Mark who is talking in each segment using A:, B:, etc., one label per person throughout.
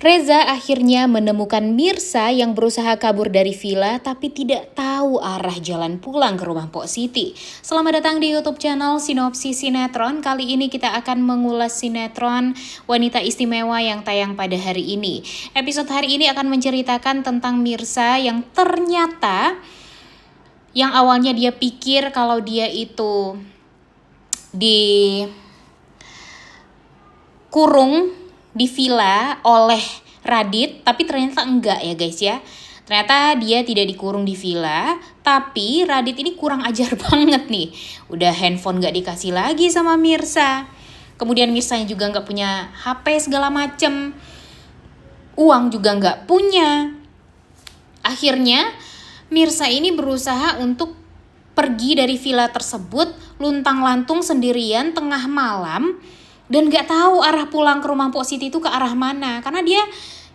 A: Reza akhirnya menemukan Mirsa yang berusaha kabur dari villa tapi tidak tahu arah jalan pulang ke rumah Pok Siti. Selamat datang di YouTube channel Sinopsis Sinetron. Kali ini kita akan mengulas sinetron Wanita Istimewa yang tayang pada hari ini. Episode hari ini akan menceritakan tentang Mirsa yang ternyata yang awalnya dia pikir kalau dia itu dikurung di villa oleh Radit, tapi ternyata enggak ya guys ya. Ternyata dia tidak dikurung di villa, tapi Radit ini kurang ajar banget nih. Udah handphone gak dikasih lagi sama Mirsa. Kemudian Mirsanya juga gak punya HP segala macem. Uang juga gak punya. Akhirnya Mirsa ini berusaha untuk pergi dari villa tersebut luntang-lantung sendirian tengah malam. Dan gak tahu arah pulang ke rumah Pok Siti itu ke arah mana. Karena dia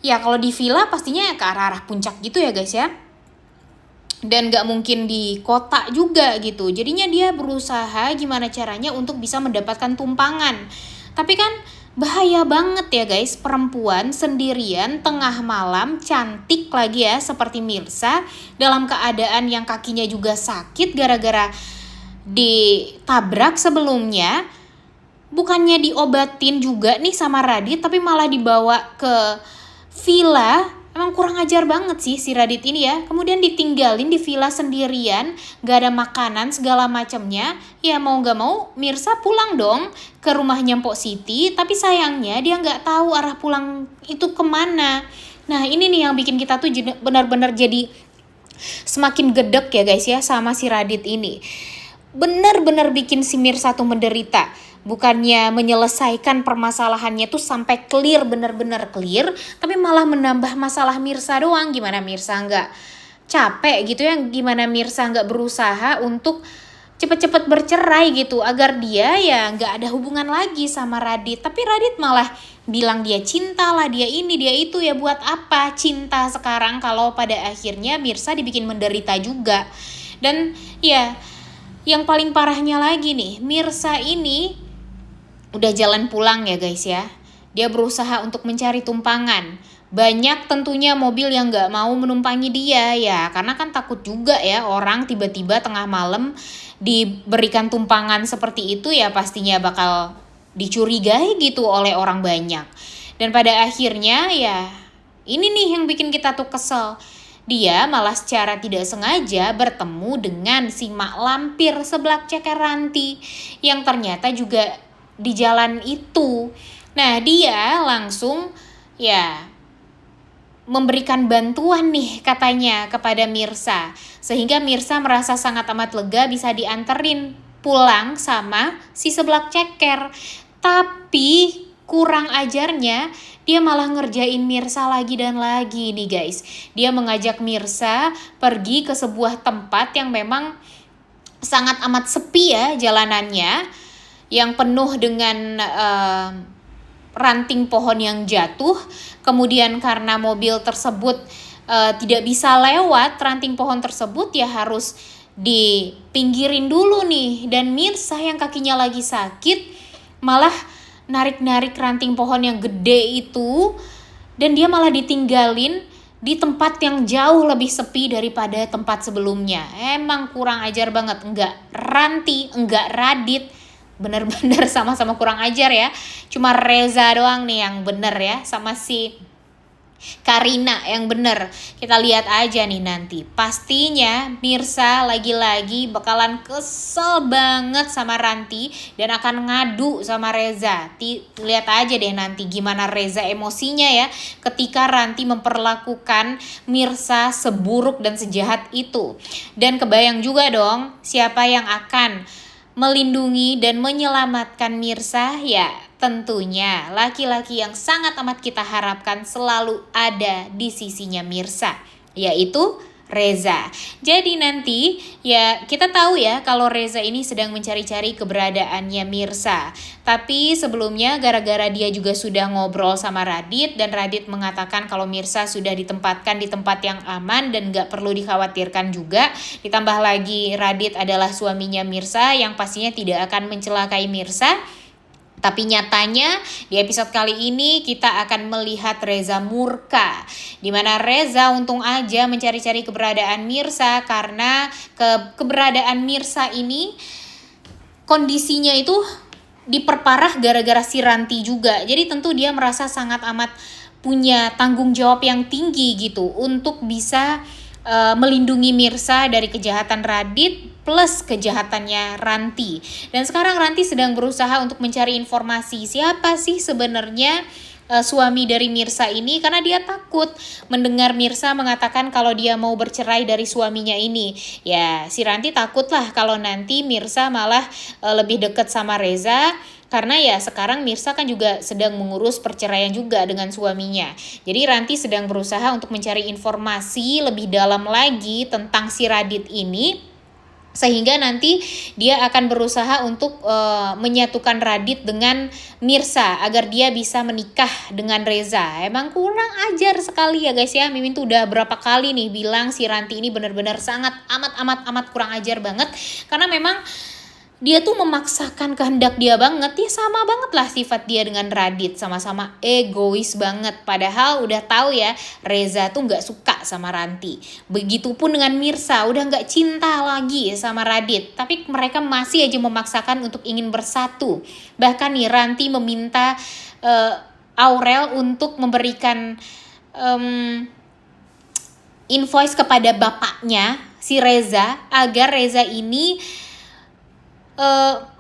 A: ya kalau di villa pastinya ke arah puncak gitu ya guys ya. Dan gak mungkin di kota juga gitu. Jadinya dia berusaha gimana caranya untuk bisa mendapatkan tumpangan. Tapi kan bahaya banget ya guys. Perempuan sendirian tengah malam cantik lagi ya seperti Mirsa. Dalam keadaan yang kakinya juga sakit gara-gara ditabrak sebelumnya. Bukannya diobatin juga nih sama Radit, tapi malah dibawa ke villa. Emang kurang ajar banget sih si Radit ini ya. Kemudian ditinggalin di villa sendirian, gak ada makanan segala macamnya. Ya mau gak mau Mirsa pulang dong ke rumahnya Pok Siti. Tapi sayangnya dia gak tahu arah pulang itu kemana. Nah ini nih yang bikin kita tuh benar-benar jadi semakin gedek ya guys ya sama si Radit ini. Benar-benar bikin si Mirsa tuh menderita. Bukannya menyelesaikan permasalahannya tuh sampai clear, benar-benar clear, tapi malah menambah masalah Mirsa doang. Gimana Mirsa nggak capek gitu ya, gimana Mirsa nggak berusaha untuk cepet-cepet bercerai gitu agar dia ya nggak ada hubungan lagi sama Radit. Tapi Radit malah bilang dia cinta lah, dia ini dia itu. Ya buat apa cinta sekarang kalau pada akhirnya Mirsa dibikin menderita juga. Dan ya yang paling parahnya lagi nih, Mirsa ini udah jalan pulang ya guys ya. Dia berusaha untuk mencari tumpangan. Banyak tentunya mobil yang gak mau menumpangi dia ya. Karena kan takut juga ya orang tiba-tiba tengah malam diberikan tumpangan seperti itu ya pastinya bakal dicurigai gitu oleh orang banyak. Dan pada akhirnya ya ini nih yang bikin kita tuh kesel. Dia malah secara tidak sengaja bertemu dengan si mak lampir seblak ceker Ranti yang ternyata juga di jalan itu. Nah dia langsung ya memberikan bantuan nih katanya kepada Mirsa. Sehingga Mirsa merasa sangat amat lega bisa dianterin pulang sama si seblak ceker. Tapi kurang ajarnya dia malah ngerjain Mirsa lagi dan lagi nih guys. Dia mengajak Mirsa pergi ke sebuah tempat yang memang sangat amat sepi ya jalanannya, yang penuh dengan ranting pohon yang jatuh. Kemudian karena mobil tersebut tidak bisa lewat ranting pohon tersebut ya harus dipinggirin dulu nih. Dan Mirsa yang kakinya lagi sakit malah narik-narik ranting pohon yang gede itu. Dan dia malah ditinggalin di tempat yang jauh lebih sepi daripada tempat sebelumnya. Emang kurang ajar banget. Enggak Ranti, enggak Radit, bener-bener sama-sama kurang ajar ya. Cuma Reza doang nih yang bener ya, sama si Karina yang bener. Kita lihat aja nih nanti. Pastinya Mirsa lagi-lagi bakalan kesel banget sama Ranti dan akan ngadu sama Reza. Lihat aja deh nanti gimana Reza emosinya ya ketika Ranti memperlakukan Mirsa seburuk dan sejahat itu. Dan kebayang juga dong siapa yang akan melindungi dan menyelamatkan Mirsa. Ya tentunya laki-laki yang sangat amat kita harapkan selalu ada di sisinya Mirsa, yaitu Reza. Jadi nanti ya kita tahu ya kalau Reza ini sedang mencari-cari keberadaannya Mirsa. Tapi sebelumnya gara-gara dia juga sudah ngobrol sama Radit dan Radit mengatakan kalau Mirsa sudah ditempatkan di tempat yang aman dan gak perlu dikhawatirkan juga. Ditambah lagi Radit adalah suaminya Mirsa yang pastinya tidak akan mencelakai Mirsa. Tapi nyatanya di episode kali ini kita akan melihat Reza murka, di mana Reza untung aja mencari-cari keberadaan Mirsa karena keberadaan Mirsa ini kondisinya itu diperparah gara-gara si Ranti juga. Jadi tentu dia merasa sangat amat punya tanggung jawab yang tinggi gitu untuk bisa melindungi Mirsa dari kejahatan Radit plus kejahatannya Ranti. Dan sekarang Ranti sedang berusaha untuk mencari informasi siapa sih sebenarnya suami dari Mirsa ini, karena dia takut mendengar Mirsa mengatakan kalau dia mau bercerai dari suaminya ini. Ya, si Ranti takut lah kalau nanti Mirsa malah lebih dekat sama Reza, karena ya sekarang Mirsa kan juga sedang mengurus perceraian juga dengan suaminya. Jadi Ranti sedang berusaha untuk mencari informasi lebih dalam lagi tentang si Radit ini, sehingga nanti dia akan berusaha untuk menyatukan Radit dengan Mirsa agar dia bisa menikah dengan Reza. Emang kurang ajar sekali ya guys ya. Mimin tuh udah berapa kali nih bilang si Ranti ini benar-benar sangat amat kurang ajar banget, karena memang dia tuh memaksakan kehendak dia banget. Ya sama banget lah sifat dia dengan Radit, sama-sama egois banget. Padahal udah tahu ya Reza tuh gak suka sama Ranti. Begitupun dengan Mirsa, udah gak cinta lagi sama Radit, tapi mereka masih aja memaksakan untuk ingin bersatu. Bahkan nih Ranti meminta Aurel untuk memberikan invoice kepada bapaknya si Reza agar Reza ini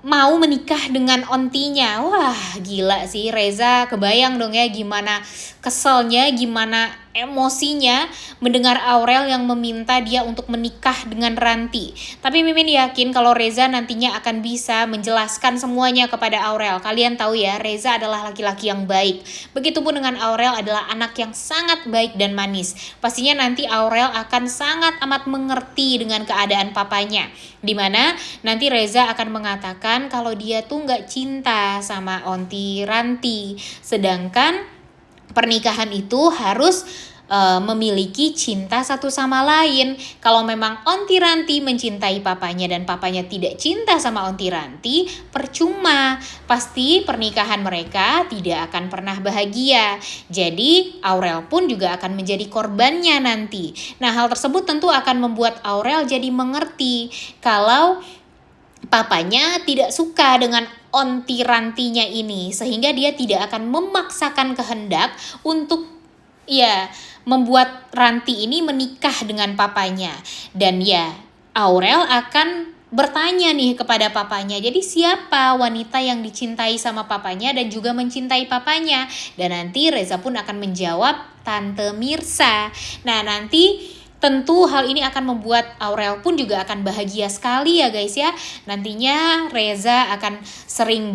A: mau menikah dengan ontinya. Wah gila sih Reza, kebayang dong ya gimana keselnya, gimana emosinya mendengar Aurel yang meminta dia untuk menikah dengan Ranti. Tapi Mimin yakin kalau Reza nantinya akan bisa menjelaskan semuanya kepada Aurel. Kalian tahu ya, Reza adalah laki-laki yang baik. Begitupun dengan Aurel adalah anak yang sangat baik dan manis. Pastinya nanti Aurel akan sangat amat mengerti dengan keadaan papanya, dimana nanti Reza akan mengatakan kalau dia tuh gak cinta sama onti Ranti, sedangkan pernikahan itu harus memiliki cinta satu sama lain. Kalau memang onti Ranti mencintai papanya dan papanya tidak cinta sama onti Ranti, percuma, pasti pernikahan mereka tidak akan pernah bahagia. Jadi Aurel pun juga akan menjadi korbannya nanti. Nah, hal tersebut tentu akan membuat Aurel jadi mengerti kalau papanya tidak suka dengan onti Rantinya ini, sehingga dia tidak akan memaksakan kehendak untuk membuat Ranti ini menikah dengan papanya. Dan ya, Aurel akan bertanya nih kepada papanya, jadi siapa wanita yang dicintai sama papanya dan juga mencintai papanya? Dan nanti Reza pun akan menjawab Tante Mirsa. Nah, nanti tentu hal ini akan membuat Aurel pun juga akan bahagia sekali ya guys ya. Nantinya Reza akan sering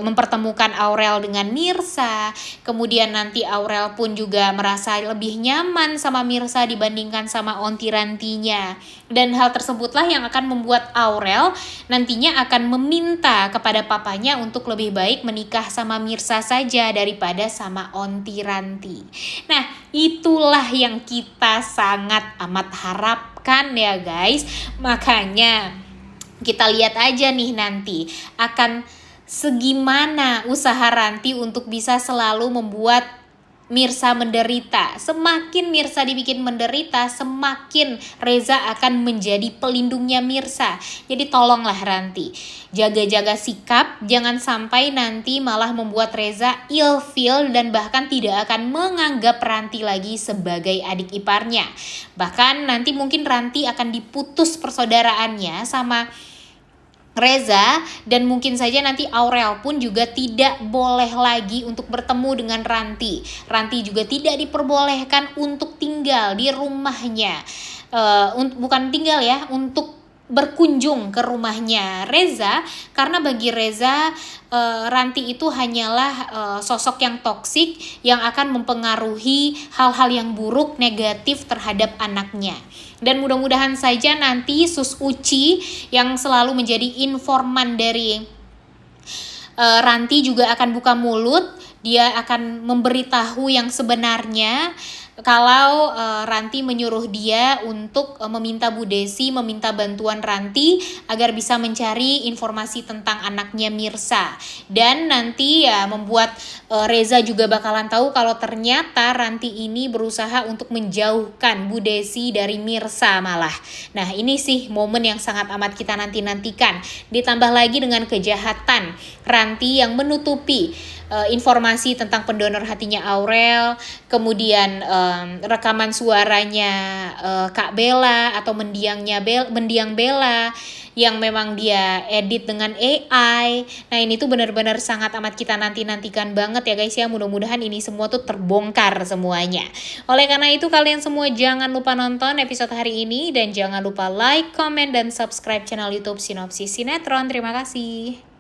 A: mempertemukan Aurel dengan Mirsa. Kemudian nanti Aurel pun juga merasa lebih nyaman sama Mirsa dibandingkan sama onti Rantinya. Dan hal tersebutlah yang akan membuat Aurel nantinya akan meminta kepada papanya untuk lebih baik menikah sama Mirsa saja daripada sama onti Ranti. Nah, itulah yang kita sangat amat harapkan ya guys. Makanya kita lihat aja nih nanti akan segimana usaha Ranti untuk bisa selalu membuat Mirsa menderita. Semakin Mirsa dibikin menderita, semakin Reza akan menjadi pelindungnya Mirsa. Jadi tolonglah Ranti, jaga-jaga sikap, jangan sampai nanti malah membuat Reza ilfeel dan bahkan tidak akan menganggap Ranti lagi sebagai adik iparnya. Bahkan nanti mungkin Ranti akan diputus persaudaraannya sama Reza, dan mungkin saja nanti Aurel pun juga tidak boleh lagi untuk bertemu dengan Ranti. Ranti juga tidak diperbolehkan untuk tinggal di rumahnya. Bukan tinggal ya, untuk berkunjung ke rumahnya Reza, karena bagi Reza Ranti itu hanyalah sosok yang toksik yang akan mempengaruhi hal-hal yang buruk negatif terhadap anaknya. Dan mudah-mudahan saja nanti Sus Uci yang selalu menjadi informan dari Ranti juga akan buka mulut. Dia akan memberitahu yang sebenarnya kalau Ranti menyuruh dia untuk meminta Bu Desi, meminta bantuan Ranti agar bisa mencari informasi tentang anaknya Mirsa. Dan nanti ya membuat Reza juga bakalan tahu kalau ternyata Ranti ini berusaha untuk menjauhkan Bu Desi dari Mirsa malah. Nah, ini sih momen yang sangat amat kita nanti-nantikan. Ditambah lagi dengan kejahatan Ranti yang menutupi informasi tentang pendonor hatinya Aurel, kemudian rekaman suaranya Kak Bella atau mendiang Bella yang memang dia edit dengan AI. Nah, ini tuh benar-benar sangat amat kita nanti-nantikan banget ya guys ya. Mudah-mudahan ini semua tuh terbongkar semuanya. Oleh karena itu kalian semua jangan lupa nonton episode hari ini dan jangan lupa like, comment, dan subscribe channel YouTube Sinopsis Sinetron. Terima kasih.